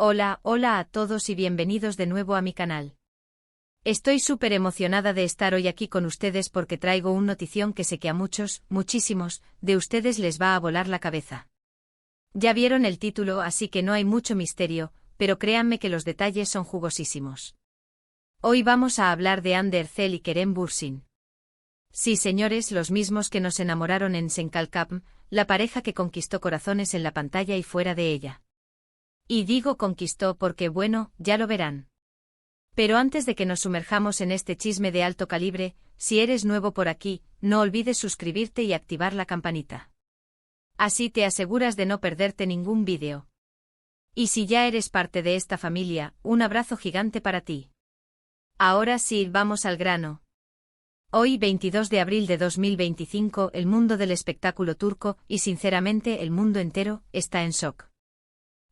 Hola a todos y bienvenidos de nuevo a mi canal. Estoy súper emocionada de estar hoy aquí con ustedes porque traigo una notición que sé que a muchísimos, de ustedes les va a volar la cabeza. Ya vieron el título, así que no hay mucho misterio, pero créanme que los detalles son jugosísimos. Hoy vamos a hablar de Hande Erçel y Kerem Bürsin. Sí, señores, los mismos que nos enamoraron en Senkalkapm, la pareja que conquistó corazones en la pantalla y fuera de ella. Y digo conquistó porque, bueno, ya lo verán. Pero antes de que nos sumerjamos en este chisme de alto calibre, si eres nuevo por aquí, no olvides suscribirte y activar la campanita. Así te aseguras de no perderte ningún vídeo. Y si ya eres parte de esta familia, un abrazo gigante para ti. Ahora sí, vamos al grano. Hoy, 22 de abril de 2025, el mundo del espectáculo turco, y sinceramente el mundo entero, está en shock.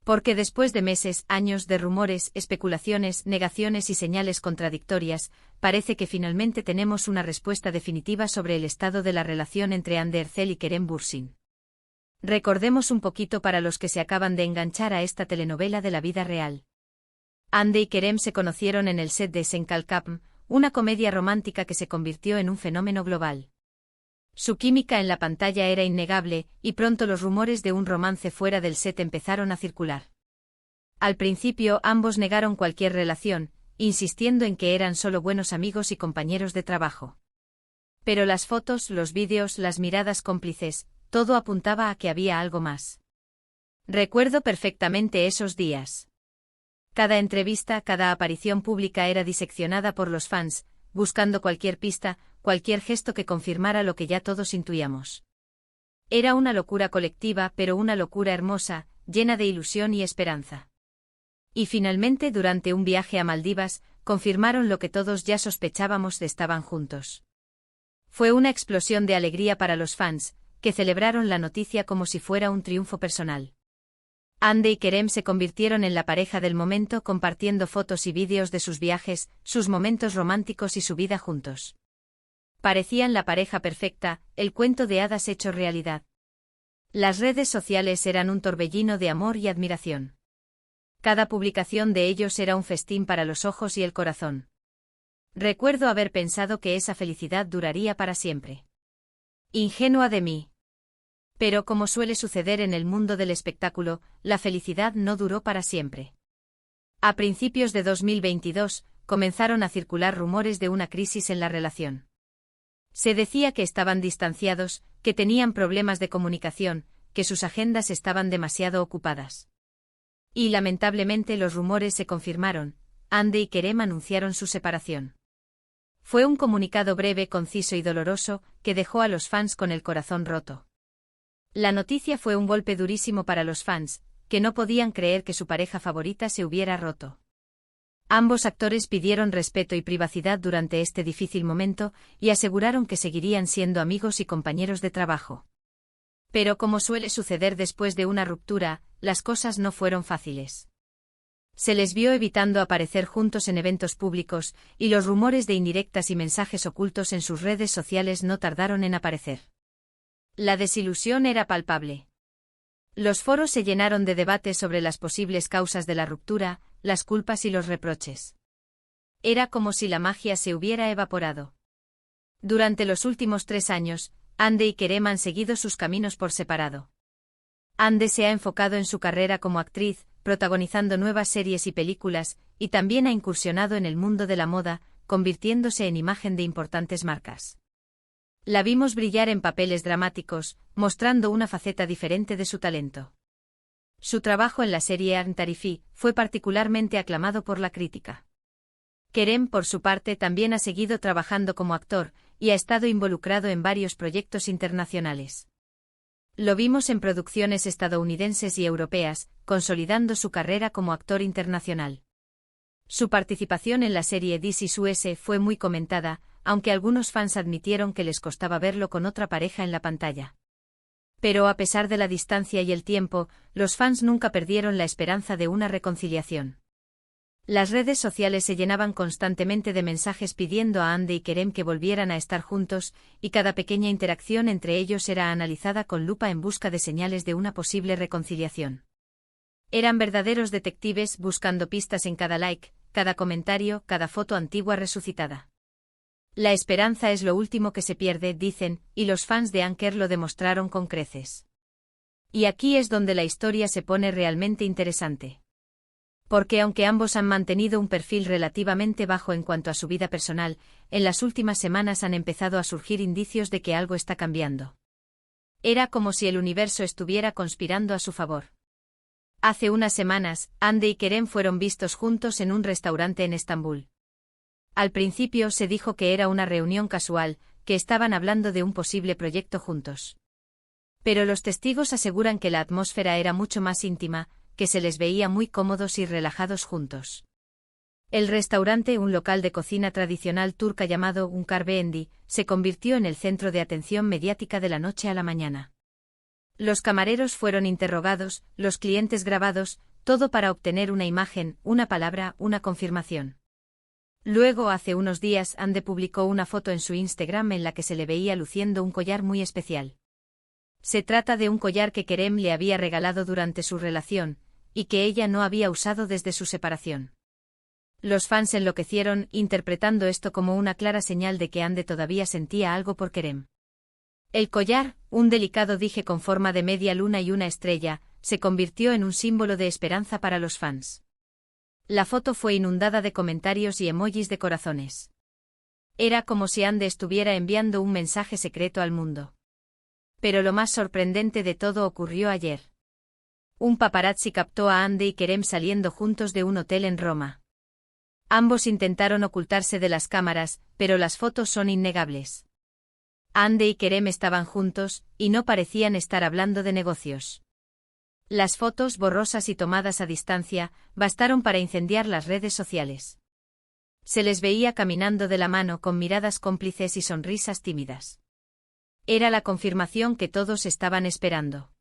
Porque después de meses, años de rumores, especulaciones, negaciones y señales contradictorias, parece que finalmente tenemos una respuesta definitiva sobre el estado de la relación entre Hande Erçel y Kerem Bürsin. Recordemos un poquito para los que se acaban de enganchar a esta telenovela de la vida real. Hande y Kerem se conocieron en el set de Senkalkapm, una comedia romántica que se convirtió en un fenómeno global. Su química en la pantalla era innegable, y pronto los rumores de un romance fuera del set empezaron a circular. Al principio ambos negaron cualquier relación, insistiendo en que eran solo buenos amigos y compañeros de trabajo. Pero las fotos, los vídeos, las miradas cómplices, todo apuntaba a que había algo más. Recuerdo perfectamente esos días. Cada entrevista, cada aparición pública era diseccionada por los fans, buscando cualquier pista, cualquier gesto que confirmara lo que ya todos intuíamos. Era una locura colectiva, pero una locura hermosa, llena de ilusión y esperanza. Y finalmente, durante un viaje a Maldivas, confirmaron lo que todos ya sospechábamos: estaban juntos. Fue una explosión de alegría para los fans, que celebraron la noticia como si fuera un triunfo personal. Hande y Kerem se convirtieron en la pareja del momento, compartiendo fotos y vídeos de sus viajes, sus momentos románticos y su vida juntos. Parecían la pareja perfecta, el cuento de hadas hecho realidad. Las redes sociales eran un torbellino de amor y admiración. Cada publicación de ellos era un festín para los ojos y el corazón. Recuerdo haber pensado que esa felicidad duraría para siempre. Ingenua de mí. Pero como suele suceder en el mundo del espectáculo, la felicidad no duró para siempre. A principios de 2022, comenzaron a circular rumores de una crisis en la relación. Se decía que estaban distanciados, que tenían problemas de comunicación, que sus agendas estaban demasiado ocupadas. Y lamentablemente los rumores se confirmaron. Hande y Kerem anunciaron su separación. Fue un comunicado breve, conciso y doloroso, que dejó a los fans con el corazón roto. La noticia fue un golpe durísimo para los fans, que no podían creer que su pareja favorita se hubiera roto. Ambos actores pidieron respeto y privacidad durante este difícil momento, y aseguraron que seguirían siendo amigos y compañeros de trabajo. Pero como suele suceder después de una ruptura, las cosas no fueron fáciles. Se les vio evitando aparecer juntos en eventos públicos, y los rumores de indirectas y mensajes ocultos en sus redes sociales no tardaron en aparecer. La desilusión era palpable. Los foros se llenaron de debates sobre las posibles causas de la ruptura, las culpas y los reproches. Era como si la magia se hubiera evaporado. Durante los últimos 3 años, Hande y Kerem han seguido sus caminos por separado. Hande se ha enfocado en su carrera como actriz, protagonizando nuevas series y películas, y también ha incursionado en el mundo de la moda, convirtiéndose en imagen de importantes marcas. La vimos brillar en papeles dramáticos, mostrando una faceta diferente de su talento. Su trabajo en la serie Arn Tarifi fue particularmente aclamado por la crítica. Kerem, por su parte, también ha seguido trabajando como actor, y ha estado involucrado en varios proyectos internacionales. Lo vimos en producciones estadounidenses y europeas, consolidando su carrera como actor internacional. Su participación en la serie This Is Us fue muy comentada, aunque algunos fans admitieron que les costaba verlo con otra pareja en la pantalla. Pero a pesar de la distancia y el tiempo, los fans nunca perdieron la esperanza de una reconciliación. Las redes sociales se llenaban constantemente de mensajes pidiendo a Hande y Kerem que volvieran a estar juntos, y cada pequeña interacción entre ellos era analizada con lupa en busca de señales de una posible reconciliación. Eran verdaderos detectives buscando pistas en cada like, cada comentario, cada foto antigua resucitada. La esperanza es lo último que se pierde, dicen, y los fans de Anker lo demostraron con creces. Y aquí es donde la historia se pone realmente interesante. Porque aunque ambos han mantenido un perfil relativamente bajo en cuanto a su vida personal, en las últimas semanas han empezado a surgir indicios de que algo está cambiando. Era como si el universo estuviera conspirando a su favor. Hace unas semanas, Hande y Kerem fueron vistos juntos en un restaurante en Estambul. Al principio se dijo que era una reunión casual, que estaban hablando de un posible proyecto juntos. Pero los testigos aseguran que la atmósfera era mucho más íntima, que se les veía muy cómodos y relajados juntos. El restaurante, un local de cocina tradicional turca llamado Unkar Beendi, se convirtió en el centro de atención mediática de la noche a la mañana. Los camareros fueron interrogados, los clientes grabados, todo para obtener una imagen, una palabra, una confirmación. Luego, hace unos días, Hande publicó una foto en su Instagram en la que se le veía luciendo un collar muy especial. Se trata de un collar que Kerem le había regalado durante su relación, y que ella no había usado desde su separación. Los fans enloquecieron, interpretando esto como una clara señal de que Hande todavía sentía algo por Kerem. El collar, un delicado dije con forma de media luna y una estrella, se convirtió en un símbolo de esperanza para los fans. La foto fue inundada de comentarios y emojis de corazones. Era como si Hande estuviera enviando un mensaje secreto al mundo. Pero lo más sorprendente de todo ocurrió ayer. Un paparazzi captó a Hande y Kerem saliendo juntos de un hotel en Roma. Ambos intentaron ocultarse de las cámaras, pero las fotos son innegables. Hande y Kerem estaban juntos, y no parecían estar hablando de negocios. Las fotos, borrosas y tomadas a distancia, bastaron para incendiar las redes sociales. Se les veía caminando de la mano con miradas cómplices y sonrisas tímidas. Era la confirmación que todos estaban esperando.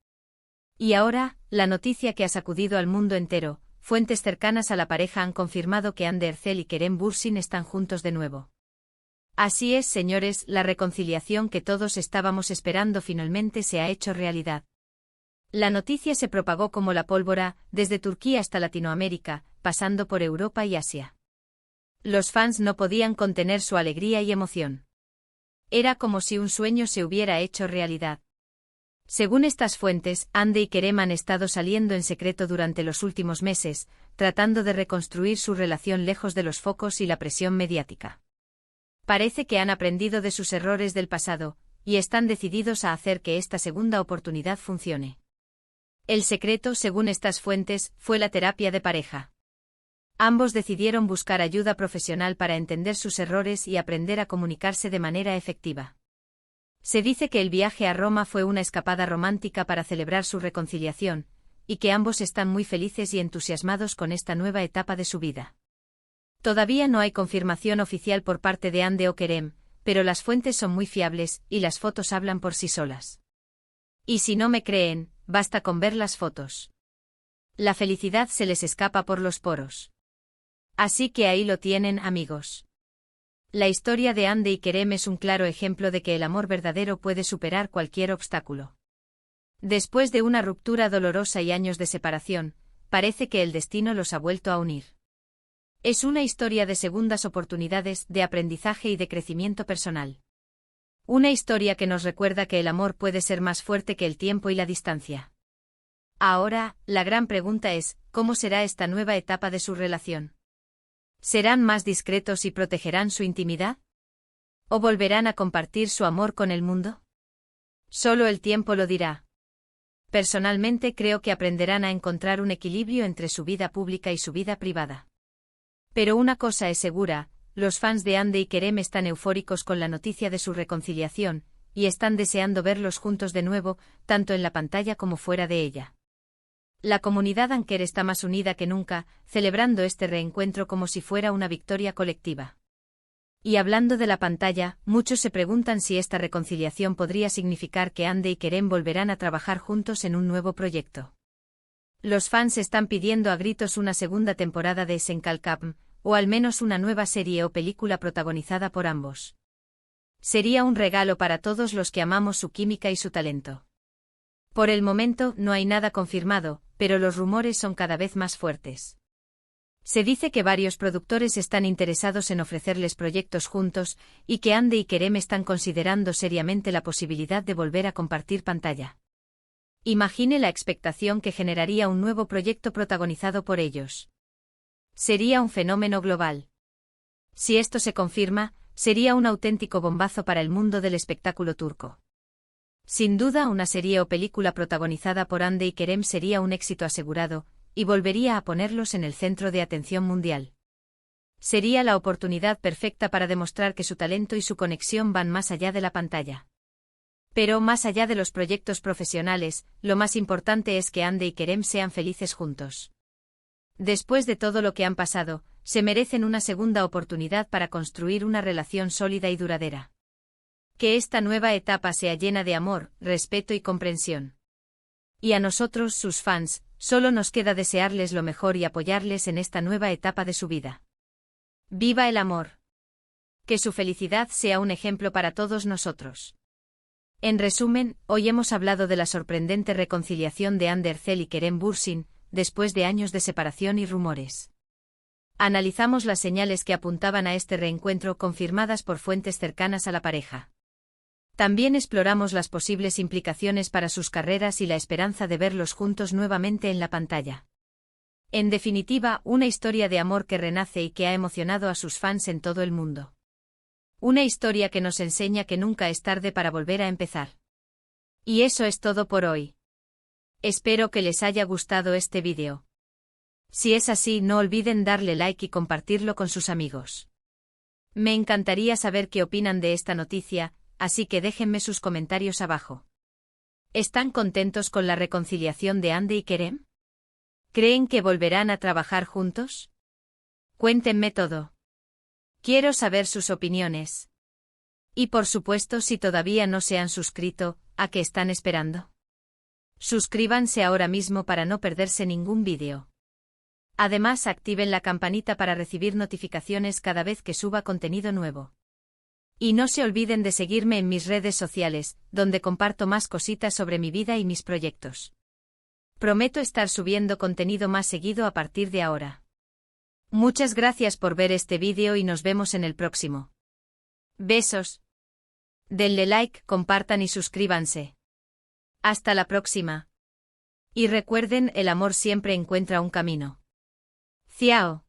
Y ahora, la noticia que ha sacudido al mundo entero, fuentes cercanas a la pareja han confirmado que Hande Erçel y Kerem Bürsin están juntos de nuevo. Así es, señores, la reconciliación que todos estábamos esperando finalmente se ha hecho realidad. La noticia se propagó como la pólvora, desde Turquía hasta Latinoamérica, pasando por Europa y Asia. Los fans no podían contener su alegría y emoción. Era como si un sueño se hubiera hecho realidad. Según estas fuentes, Hande y Kerem han estado saliendo en secreto durante los últimos meses, tratando de reconstruir su relación lejos de los focos y la presión mediática. Parece que han aprendido de sus errores del pasado, y están decididos a hacer que esta segunda oportunidad funcione. El secreto, según estas fuentes, fue la terapia de pareja. Ambos decidieron buscar ayuda profesional para entender sus errores y aprender a comunicarse de manera efectiva. Se dice que el viaje a Roma fue una escapada romántica para celebrar su reconciliación, y que ambos están muy felices y entusiasmados con esta nueva etapa de su vida. Todavía no hay confirmación oficial por parte de Hande o Kerem, pero las fuentes son muy fiables y las fotos hablan por sí solas. Y si no me creen, basta con ver las fotos. La felicidad se les escapa por los poros. Así que ahí lo tienen, amigos. La historia de Hande y Kerem es un claro ejemplo de que el amor verdadero puede superar cualquier obstáculo. Después de una ruptura dolorosa y años de separación, parece que el destino los ha vuelto a unir. Es una historia de segundas oportunidades, de aprendizaje y de crecimiento personal. Una historia que nos recuerda que el amor puede ser más fuerte que el tiempo y la distancia. Ahora, la gran pregunta es, ¿cómo será esta nueva etapa de su relación? ¿Serán más discretos y protegerán su intimidad? ¿O volverán a compartir su amor con el mundo? Solo el tiempo lo dirá. Personalmente creo que aprenderán a encontrar un equilibrio entre su vida pública y su vida privada. Pero una cosa es segura, los fans de Hande y Kerem están eufóricos con la noticia de su reconciliación, y están deseando verlos juntos de nuevo, tanto en la pantalla como fuera de ella. La comunidad Anker está más unida que nunca, celebrando este reencuentro como si fuera una victoria colectiva. Y hablando de la pantalla, muchos se preguntan si esta reconciliación podría significar que Hande y Kerem volverán a trabajar juntos en un nuevo proyecto. Los fans están pidiendo a gritos una segunda temporada de Senkalkapm, o al menos una nueva serie o película protagonizada por ambos. Sería un regalo para todos los que amamos su química y su talento. Por el momento no hay nada confirmado, pero los rumores son cada vez más fuertes. Se dice que varios productores están interesados en ofrecerles proyectos juntos, y que Ande y Kerem están considerando seriamente la posibilidad de volver a compartir pantalla. Imagine la expectación que generaría un nuevo proyecto protagonizado por ellos. Sería un fenómeno global. Si esto se confirma, sería un auténtico bombazo para el mundo del espectáculo turco. Sin duda, una serie o película protagonizada por Ande y Kerem sería un éxito asegurado, y volvería a ponerlos en el centro de atención mundial. Sería la oportunidad perfecta para demostrar que su talento y su conexión van más allá de la pantalla. Pero más allá de los proyectos profesionales, lo más importante es que Ande y Kerem sean felices juntos. Después de todo lo que han pasado, se merecen una segunda oportunidad para construir una relación sólida y duradera. Que esta nueva etapa sea llena de amor, respeto y comprensión. Y a nosotros, sus fans, solo nos queda desearles lo mejor y apoyarles en esta nueva etapa de su vida. ¡Viva el amor! Que su felicidad sea un ejemplo para todos nosotros. En resumen, hoy hemos hablado de la sorprendente reconciliación de Hande Erçel y Kerem Bürsin, después de años de separación y rumores. Analizamos las señales que apuntaban a este reencuentro confirmadas por fuentes cercanas a la pareja. También exploramos las posibles implicaciones para sus carreras y la esperanza de verlos juntos nuevamente en la pantalla. En definitiva, una historia de amor que renace y que ha emocionado a sus fans en todo el mundo. Una historia que nos enseña que nunca es tarde para volver a empezar. Y eso es todo por hoy. Espero que les haya gustado este vídeo. Si es así, no olviden darle like y compartirlo con sus amigos. Me encantaría saber qué opinan de esta noticia, así que déjenme sus comentarios abajo. ¿Están contentos con la reconciliación de Hande y Kerem? ¿Creen que volverán a trabajar juntos? Cuéntenme todo. Quiero saber sus opiniones. Y por supuesto, si todavía no se han suscrito, ¿a qué están esperando? Suscríbanse ahora mismo para no perderse ningún vídeo. Además, activen la campanita para recibir notificaciones cada vez que suba contenido nuevo. Y no se olviden de seguirme en mis redes sociales, donde comparto más cositas sobre mi vida y mis proyectos. Prometo estar subiendo contenido más seguido a partir de ahora. Muchas gracias por ver este vídeo y nos vemos en el próximo. Besos. Denle like, compartan y suscríbanse. Hasta la próxima. Y recuerden, el amor siempre encuentra un camino. Ciao.